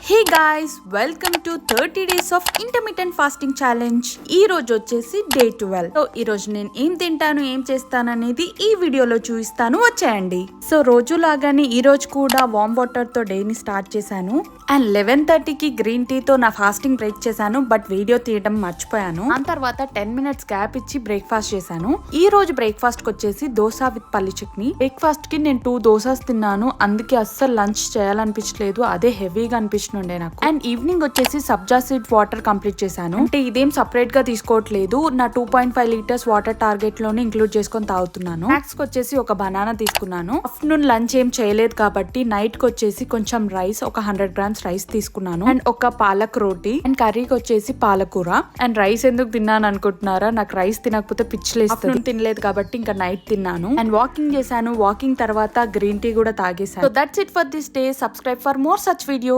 Hey guys, welcome to 30 days of intermittent fasting challenge. ఈ రోజు వచ్చేసి డే 12. సో ఈ రోజు నేను ఏం తింటాను, ఏం చేస్తాను అనేది ఈ వీడియోలో చూపిస్తాను, వచ్చేయండి. సో రోజు లాగానే ఈ రోజు కూడా వామ్ వాటర్ తో డే ని స్టార్ట్ చేశాను. అండ్ 11:30కి గ్రీన్ టీ తో నా ఫాస్టింగ్ బ్రేక్ చేశాను, బట్ వీడియో తీయడం మర్చిపోయాను. ఆ తర్వాత 10 minutes గ్యాప్ ఇచ్చి బ్రేక్ఫాస్ట్ చేశాను. ఈ రోజు బ్రేక్ఫాస్ట్ కి వచ్చేసి దోశ విత్ పల్లి చట్నీ. బ్రేక్ఫాస్ట్ కి నేను 2 దోసాస్ తిన్నాను, అందుకే అస్సలు లంచ్ చేయాలనిపించలేదు, అదే హెవీగా అనిపించిండే నాకు. అండ్ ఈవినింగ్ వచ్చేసి సబ్జా సీడ్ వాటర్ కంప్లీట్ చేశాను. అంటే ఇదేం సపరేట్ గా తీసుకోవట్లేదు, నా 2.5 liters వాటర్ టార్గెట్ లోనే ఇంక్లూడ్ చేసుకొని తాగుతున్నాను. స్నాక్స్ కి వచ్చేసి ఒక బనానా తీసుకున్నాను. ఆఫ్టర్నూన్ లంచ్ ఏం చేయలేదు కాబట్టి నైట్ కి వచ్చేసి కొంచెం రైస్, ఒక 100 grams రైస్ తీసుకున్నాను. అండ్ ఒక పాలక్ రోటీ, అండ్ కర్రీకి వచ్చేసి పాలకూర. అండ్ రైస్ ఎందుకు తిన్నాను అనుకుంటున్నారా, నాకు రైస్ తినకపోతే పిచ్చిలేస్తుంది. తినలేదు కాబట్టి ఇంకా నైట్ తిన్నాను. అండ్ వాకింగ్ చేశాను. వాకింగ్ తర్వాత గ్రీన్ టీ కూడా తాగేశాను. So that's it for this day. Subscribe for more such videos.